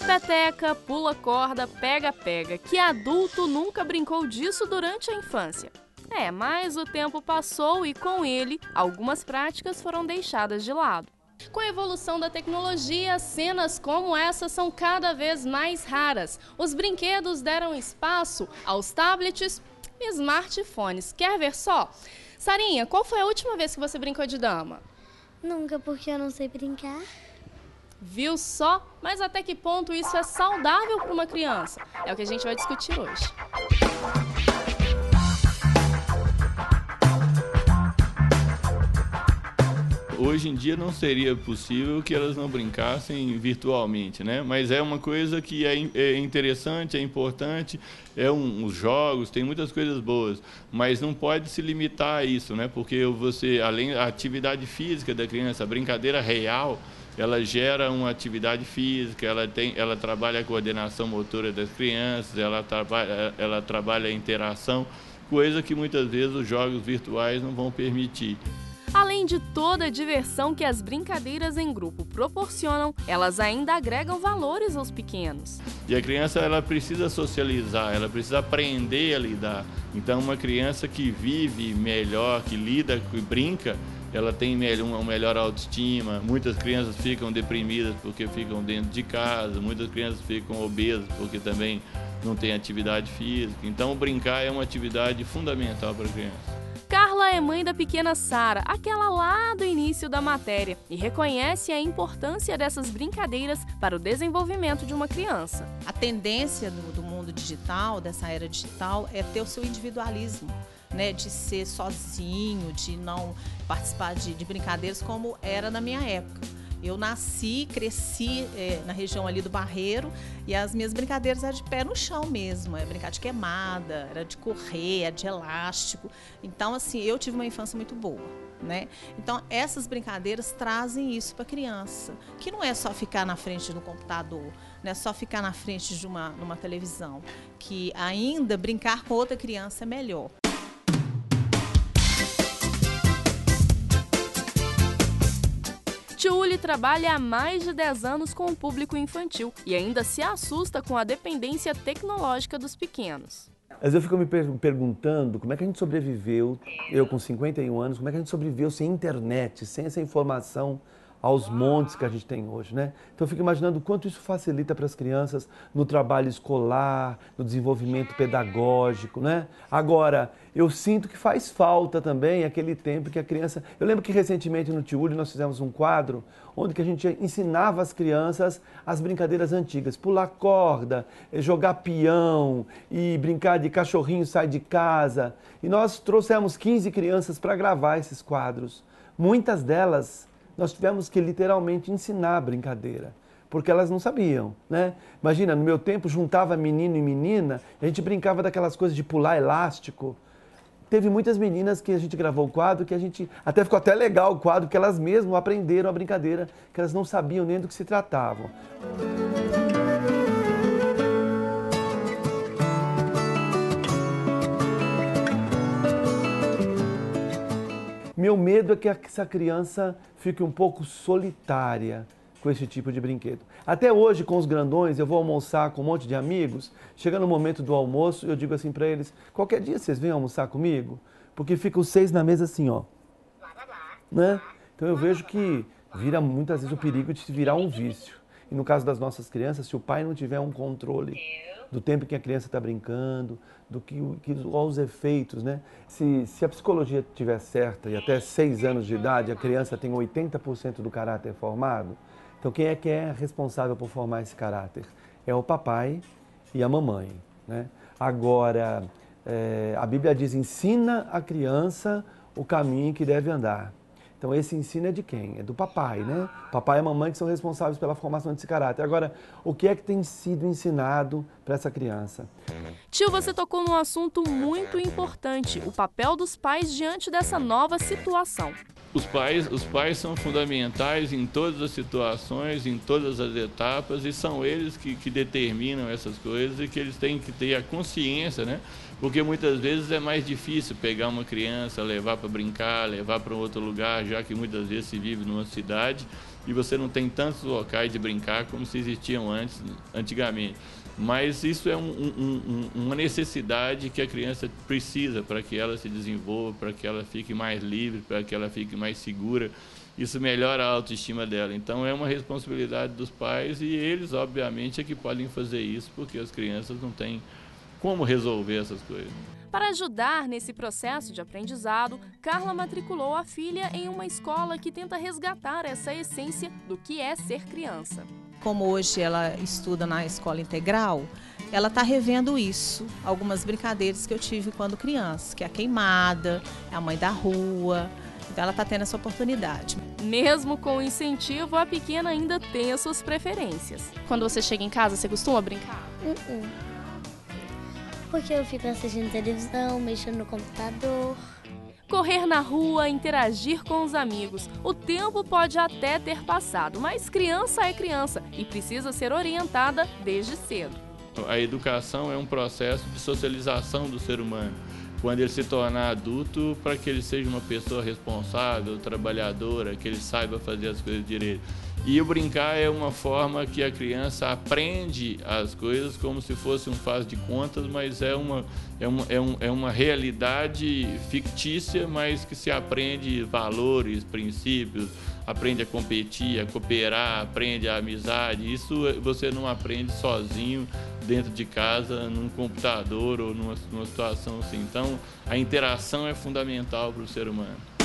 Peteca, pula corda, pega-pega. Que adulto nunca brincou disso durante a infância? Mas o tempo passou e, com ele, algumas práticas foram deixadas de lado. Com a evolução da tecnologia, cenas como essa são cada vez mais raras. Os brinquedos deram espaço aos tablets e smartphones. Quer ver só? Sarinha, qual foi a última vez que você brincou de dama? Nunca, porque eu não sei brincar. Viu só? Mas até que ponto isso é saudável para uma criança? É o que a gente vai discutir hoje. Hoje em dia não seria possível que elas não brincassem virtualmente, né? Mas é uma coisa que é interessante, é importante, os jogos, tem muitas coisas boas, mas não pode se limitar a isso, né? Porque além da atividade física da criança, a brincadeira real, ela gera uma atividade física, ela trabalha a coordenação motora das crianças, ela trabalha a interação, coisa que muitas vezes os jogos virtuais não vão permitir. Além de toda a diversão que as brincadeiras em grupo proporcionam, elas ainda agregam valores aos pequenos. E a criança ela precisa socializar, ela precisa aprender a lidar. Então uma criança que vive melhor, que lida, que brinca, ela tem uma melhor autoestima. Muitas crianças ficam deprimidas porque ficam dentro de casa, muitas crianças ficam obesas porque também não têm atividade física. Então brincar é uma atividade fundamental para a criança. Carla é mãe da pequena Sara, aquela lá do início da matéria, e reconhece a importância dessas brincadeiras para o desenvolvimento de uma criança. A tendência do mundo digital, dessa era digital, é ter o seu individualismo, né? De ser sozinho, de não participar de brincadeiras como era na minha época. Eu nasci, cresci na região ali do Barreiro e as minhas brincadeiras eram de pé no chão mesmo, era brincar de queimada, era de correr, era de elástico. Então, assim, eu tive uma infância muito boa, né? Então, essas brincadeiras trazem isso para a criança, que não é só ficar na frente do computador, não é só ficar na frente de numa televisão, que ainda brincar com outra criança é melhor. Tiúli trabalha há mais de 10 anos com o público infantil e ainda se assusta com a dependência tecnológica dos pequenos. Mas eu fico me perguntando como é que a gente sobreviveu, eu com 51 anos, como é que a gente sobreviveu sem internet, sem essa informação aos montes que a gente tem hoje, né? Então eu fico imaginando o quanto isso facilita para as crianças no trabalho escolar, no desenvolvimento pedagógico, né? Agora, eu sinto que faz falta também aquele tempo que a criança... Eu lembro que recentemente no Tiúli nós fizemos um quadro onde que a gente ensinava as crianças as brincadeiras antigas, pular corda, jogar peão e brincar de cachorrinho sai de casa. E nós trouxemos 15 crianças para gravar esses quadros. Muitas delas nós tivemos que literalmente ensinar a brincadeira, porque elas não sabiam, né? Imagina, no meu tempo juntava menino e menina, a gente brincava daquelas coisas de pular elástico. Teve muitas meninas que a gente gravou o quadro, que a gente até ficou até legal o quadro, que elas mesmas aprenderam a brincadeira, que elas não sabiam nem do que se tratavam. Meu medo é que essa criança fique um pouco solitária com esse tipo de brinquedo. Até hoje, com os grandões, eu vou almoçar com um monte de amigos. Chega no momento do almoço, eu digo assim para eles, qualquer dia vocês vêm almoçar comigo? Porque ficam os 6 na mesa assim, ó. Né? Então eu vejo que vira muitas vezes o perigo de se virar um vício. E no caso das nossas crianças, se o pai não tiver um controle do tempo que a criança está brincando, os efeitos, né? Se a psicologia estiver certa e até 6 anos de idade a criança tem 80% do caráter formado, então quem é que é responsável por formar esse caráter? É o papai e a mamãe, né? Agora, a Bíblia diz, ensina a criança o caminho que deve andar. Então esse ensino é de quem? É do papai, né? Papai e a mamãe que são responsáveis pela formação desse caráter. Agora, o que é que tem sido ensinado para essa criança? Tio, você tocou num assunto muito importante, o papel dos pais diante dessa nova situação. Os pais são fundamentais em todas as situações, em todas as etapas, e são eles que determinam essas coisas e que eles têm que ter a consciência, né? Porque muitas vezes é mais difícil pegar uma criança, levar para brincar, levar para um outro lugar, já que muitas vezes se vive numa cidade e você não tem tantos locais de brincar como se existiam antigamente. Mas isso é uma necessidade que a criança precisa para que ela se desenvolva, para que ela fique mais livre, para que ela fique mais segura. Isso melhora a autoestima dela. Então é uma responsabilidade dos pais e eles, obviamente, é que podem fazer isso, porque as crianças não têm como resolver essas coisas. Para ajudar nesse processo de aprendizado, Carla matriculou a filha em uma escola que tenta resgatar essa essência do que é ser criança. Como hoje ela estuda na escola integral, ela está revendo isso, algumas brincadeiras que eu tive quando criança, que é a queimada, é a mãe da rua, então ela está tendo essa oportunidade. Mesmo com o incentivo, a pequena ainda tem as suas preferências. Quando você chega em casa, você costuma brincar? Porque eu fico assistindo televisão, mexendo no computador. Correr na rua, interagir com os amigos. O tempo pode até ter passado, mas criança é criança e precisa ser orientada desde cedo. A educação é um processo de socialização do ser humano. Quando ele se tornar adulto, para que ele seja uma pessoa responsável, trabalhadora, que ele saiba fazer as coisas direito. E o brincar é uma forma que a criança aprende as coisas como se fosse um faz de contas, mas é uma realidade fictícia, mas que se aprende valores, princípios, aprende a competir, a cooperar, aprende a amizade. Isso você não aprende sozinho dentro de casa, num computador ou numa situação assim. Então, a interação é fundamental para o ser humano.